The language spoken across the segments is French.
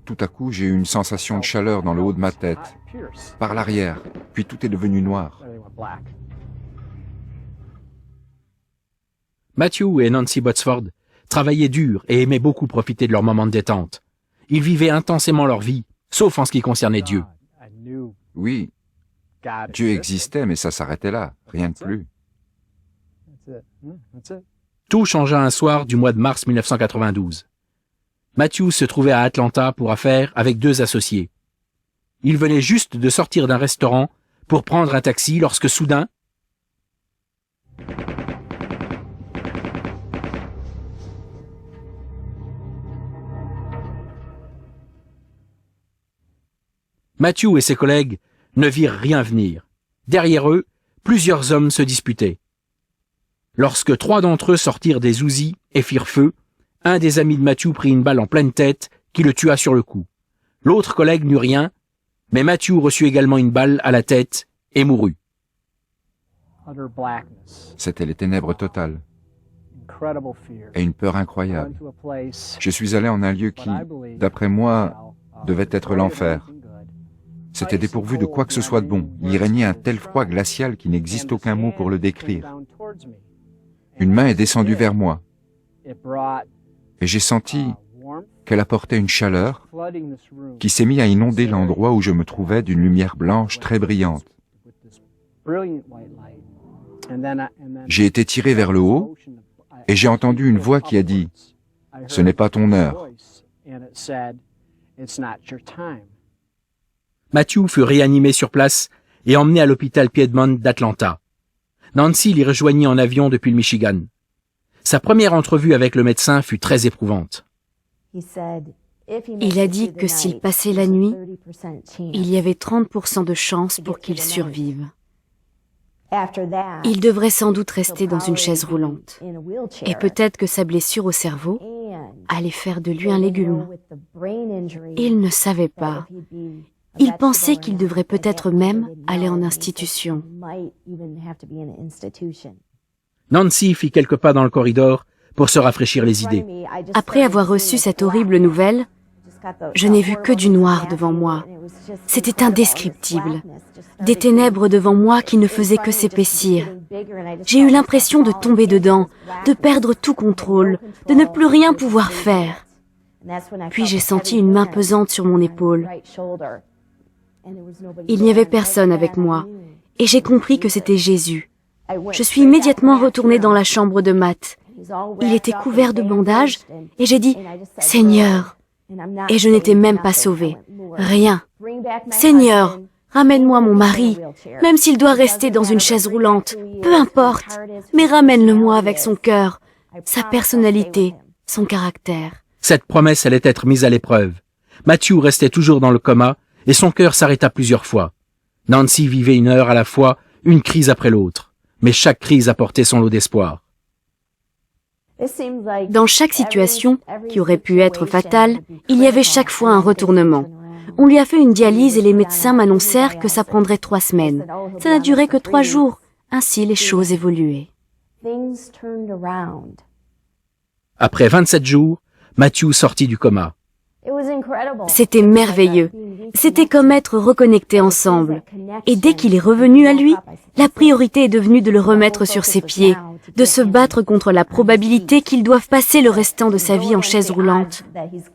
Tout à coup, j'ai eu une sensation de chaleur dans le haut de ma tête, par l'arrière, puis tout est devenu noir. Matthew et Nancy Botsford travaillaient dur et aimaient beaucoup profiter de leurs moments de détente. Ils vivaient intensément leur vie, sauf en ce qui concernait Dieu. Oui, Dieu existait, mais ça s'arrêtait là, rien de plus. Tout changea un soir du mois de mars 1992. Matthew se trouvait à Atlanta pour affaires avec deux associés. Il venait juste de sortir d'un restaurant pour prendre un taxi lorsque soudain, Matthew et ses collègues ne virent rien venir. Derrière eux, plusieurs hommes se disputaient. Lorsque trois d'entre eux sortirent des Uzis et firent feu, un des amis de Matthew prit une balle en pleine tête qui le tua sur le coup. L'autre collègue n'eut rien, mais Matthew reçut également une balle à la tête et mourut. C'était les ténèbres totales et une peur incroyable. Je suis allé en un lieu qui, d'après moi, devait être l'enfer. C'était dépourvu de quoi que ce soit de bon. Il y régnait un tel froid glacial qu'il n'existe aucun mot pour le décrire. Une main est descendue vers moi et j'ai senti qu'elle apportait une chaleur qui s'est mise à inonder l'endroit où je me trouvais d'une lumière blanche très brillante. J'ai été tiré vers le haut et j'ai entendu une voix qui a dit « Ce n'est pas ton heure ». Matthew fut réanimé sur place et emmené à l'hôpital Piedmont d'Atlanta. Nancy l'y rejoignit en avion depuis le Michigan. Sa première entrevue avec le médecin fut très éprouvante. Il a dit que s'il passait la nuit, il y avait 30% de chances pour qu'il survive. Il devrait sans doute rester dans une chaise roulante. Et peut-être que sa blessure au cerveau allait faire de lui un légume. Il ne savait pas. Il pensait qu'il devrait peut-être même aller en institution. Nancy fit quelques pas dans le corridor pour se rafraîchir les idées. Après avoir reçu cette horrible nouvelle, je n'ai vu que du noir devant moi. C'était indescriptible. Des ténèbres devant moi qui ne faisaient que s'épaissir. J'ai eu l'impression de tomber dedans, de perdre tout contrôle, de ne plus rien pouvoir faire. Puis j'ai senti une main pesante sur mon épaule. Il n'y avait personne avec moi, et j'ai compris que c'était Jésus. Je suis immédiatement retournée dans la chambre de Matt. Il était couvert de bandages, et j'ai dit « Seigneur !» Et je n'étais même pas sauvée. Rien. « Seigneur, ramène-moi mon mari, même s'il doit rester dans une chaise roulante, peu importe, mais ramène-le-moi avec son cœur, sa personnalité, son caractère. » Cette promesse allait être mise à l'épreuve. Matthew restait toujours dans le coma, et son cœur s'arrêta plusieurs fois. Nancy vivait une heure à la fois, une crise après l'autre, mais chaque crise apportait son lot d'espoir. Dans chaque situation, qui aurait pu être fatale, il y avait chaque fois un retournement. On lui a fait une dialyse et les médecins m'annoncèrent que ça prendrait 3 semaines. Ça n'a duré que 3 jours. Ainsi, les choses évoluaient. Après 27 jours, Matthew sortit du coma. C'était merveilleux. C'était comme être reconnectés ensemble. Et dès qu'il est revenu à lui, la priorité est devenue de le remettre sur ses pieds, de se battre contre la probabilité qu'il doive passer le restant de sa vie en chaise roulante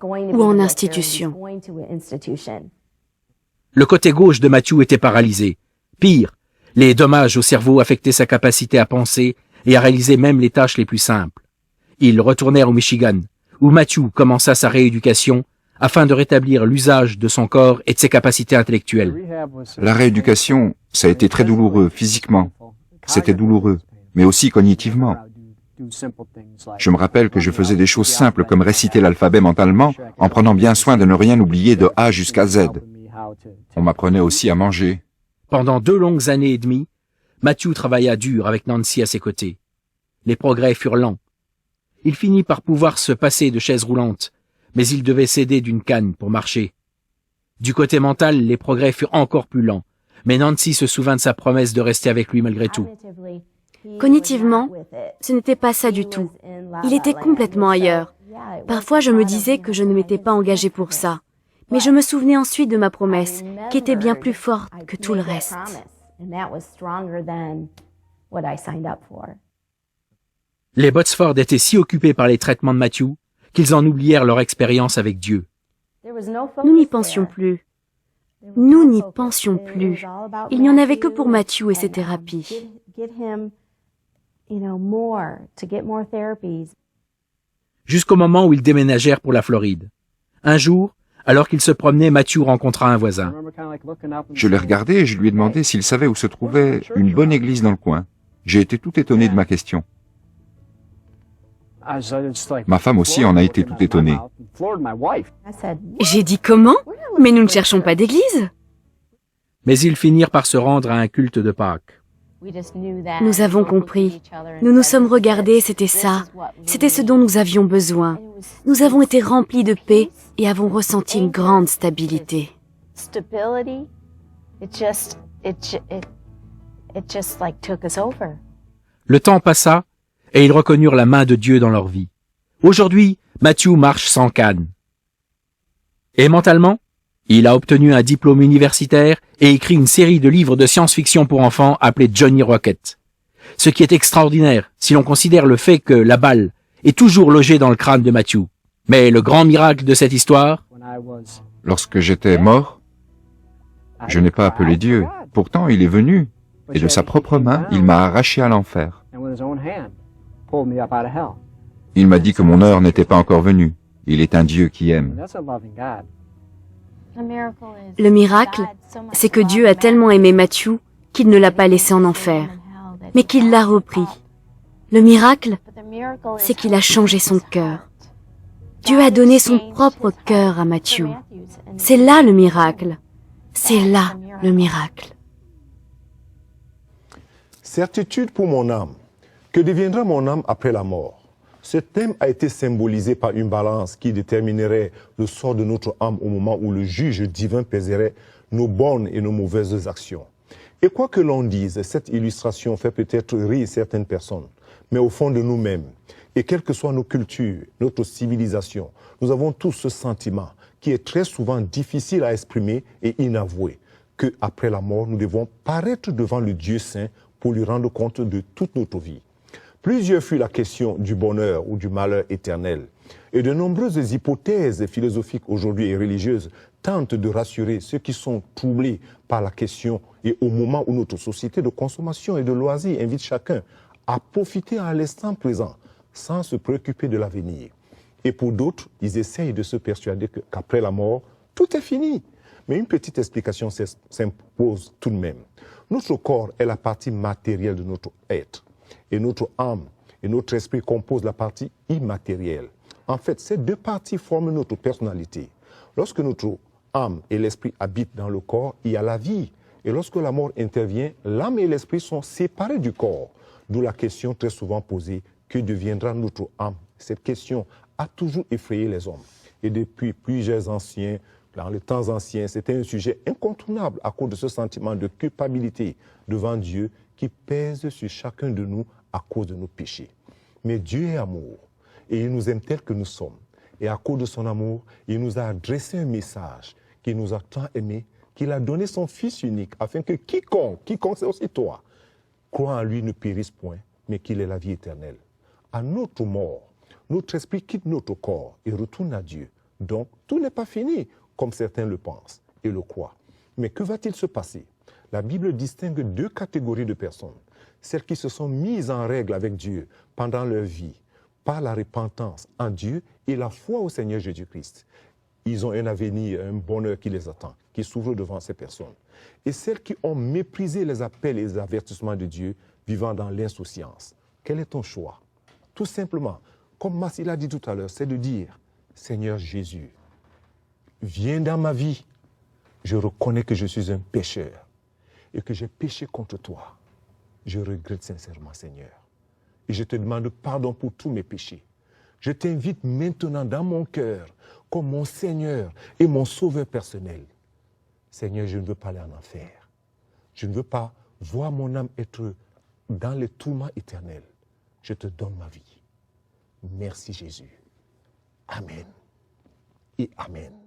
ou en institution. Le côté gauche de Matthew était paralysé. Pire, les dommages au cerveau affectaient sa capacité à penser et à réaliser même les tâches les plus simples. Ils retournèrent au Michigan, où Matthew commença sa rééducation afin de rétablir l'usage de son corps et de ses capacités intellectuelles. La rééducation, ça a été très douloureux physiquement. C'était douloureux, mais aussi cognitivement. Je me rappelle que je faisais des choses simples comme réciter l'alphabet mentalement en prenant bien soin de ne rien oublier de A jusqu'à Z. On m'apprenait aussi à manger. Pendant 2 longues années et demie, Matthew travailla dur avec Nancy à ses côtés. Les progrès furent lents. Il finit par pouvoir se passer de chaise roulante, mais il devait s'aider d'une canne pour marcher. Du côté mental, les progrès furent encore plus lents, mais Nancy se souvint de sa promesse de rester avec lui malgré tout. Cognitivement, ce n'était pas ça du tout. Il était complètement ailleurs. Parfois, je me disais que je ne m'étais pas engagée pour ça. Mais je me souvenais ensuite de ma promesse, qui était bien plus forte que tout le reste. Les Botsford étaient si occupés par les traitements de Matthew qu'ils en oublièrent leur expérience avec Dieu. Nous n'y pensions plus. Nous n'y pensions plus. Il n'y en avait que pour Matthew et ses thérapies. Jusqu'au moment où ils déménagèrent pour la Floride. Un jour, alors qu'il se promenait, Matthew rencontra un voisin. Je l'ai regardé et je lui ai demandé s'il savait où se trouvait une bonne église dans le coin. J'ai été tout étonné de ma question. Ma femme aussi en a été tout étonnée. J'ai dit comment? Mais nous ne cherchons pas d'église. Mais ils finirent par se rendre à un culte de Pâques. Nous avons compris. Nous nous sommes regardés, c'était ça. C'était ce dont nous avions besoin. Nous avons été remplis de paix et avons ressenti une grande stabilité. Le temps passa et ils reconnurent la main de Dieu dans leur vie. Aujourd'hui, Matthew marche sans canne. Et mentalement, il a obtenu un diplôme universitaire et écrit une série de livres de science-fiction pour enfants appelés Johnny Rocket. Ce qui est extraordinaire si l'on considère le fait que la balle est toujours logée dans le crâne de Matthew. Mais le grand miracle de cette histoire, lorsque j'étais mort, je n'ai pas appelé Dieu. Pourtant, il est venu, et de sa propre main, il m'a arraché à l'enfer. Il m'a dit que mon heure n'était pas encore venue. Il est un Dieu qui aime. Le miracle, c'est que Dieu a tellement aimé Matthew qu'il ne l'a pas laissé en enfer, mais qu'il l'a repris. Le miracle, c'est qu'il a changé son cœur. Dieu a donné son propre cœur à Matthew. C'est là le miracle. C'est là le miracle. Certitude pour mon âme. Que deviendra mon âme après la mort? Ce thème a été symbolisé par une balance qui déterminerait le sort de notre âme au moment où le juge divin pèserait nos bonnes et nos mauvaises actions. Et quoi que l'on dise, cette illustration fait peut-être rire certaines personnes, mais au fond de nous-mêmes, et quelles que soient nos cultures, notre civilisation, nous avons tous ce sentiment qui est très souvent difficile à exprimer et inavoué, qu'après la mort, nous devons paraître devant le Dieu saint pour lui rendre compte de toute notre vie. Plusieurs fut la question du bonheur ou du malheur éternel. Et de nombreuses hypothèses philosophiques aujourd'hui et religieuses tentent de rassurer ceux qui sont troublés par la question et au moment où notre société de consommation et de loisirs invite chacun à profiter à l'instant présent sans se préoccuper de l'avenir. Et pour d'autres, ils essayent de se persuader qu'après la mort, tout est fini. Mais une petite explication s'impose tout de même. Notre corps est la partie matérielle de notre être. Et notre âme et notre esprit composent la partie immatérielle. En fait, ces deux parties forment notre personnalité. Lorsque notre âme et l'esprit habitent dans le corps, il y a la vie. Et lorsque la mort intervient, l'âme et l'esprit sont séparés du corps. D'où la question très souvent posée, que deviendra notre âme? Cette question a toujours effrayé les hommes. Et depuis plusieurs anciens, dans les temps anciens, c'était un sujet incontournable à cause de ce sentiment de culpabilité devant Dieu qui pèse sur chacun de nous à cause de nos péchés. Mais Dieu est amour et il nous aime tel que nous sommes. Et à cause de son amour, il nous a adressé un message qu'il nous a tant aimé, qu'il a donné son Fils unique afin que quiconque c'est aussi toi, croit en lui ne périsse point, mais qu'il ait la vie éternelle. À notre mort, notre esprit quitte notre corps et retourne à Dieu. Donc, tout n'est pas fini, comme certains le pensent et le croient. Mais que va-t-il se passer? La Bible distingue deux catégories de personnes. Celles qui se sont mises en règle avec Dieu pendant leur vie, par la repentance en Dieu et la foi au Seigneur Jésus-Christ. Ils ont un avenir, un bonheur qui les attend, qui s'ouvre devant ces personnes. Et celles qui ont méprisé les appels et les avertissements de Dieu, vivant dans l'insouciance. Quel est ton choix? Tout simplement, comme Massi l'a dit tout à l'heure, c'est de dire, Seigneur Jésus, viens dans ma vie. Je reconnais que je suis un pécheur et que j'ai péché contre toi. Je regrette sincèrement, Seigneur. Et je te demande pardon pour tous mes péchés. Je t'invite maintenant dans mon cœur comme mon Seigneur et mon Sauveur personnel. Seigneur, je ne veux pas aller en enfer. Je ne veux pas voir mon âme être dans les tourments éternels. Je te donne ma vie. Merci Jésus. Amen. Amen et Amen.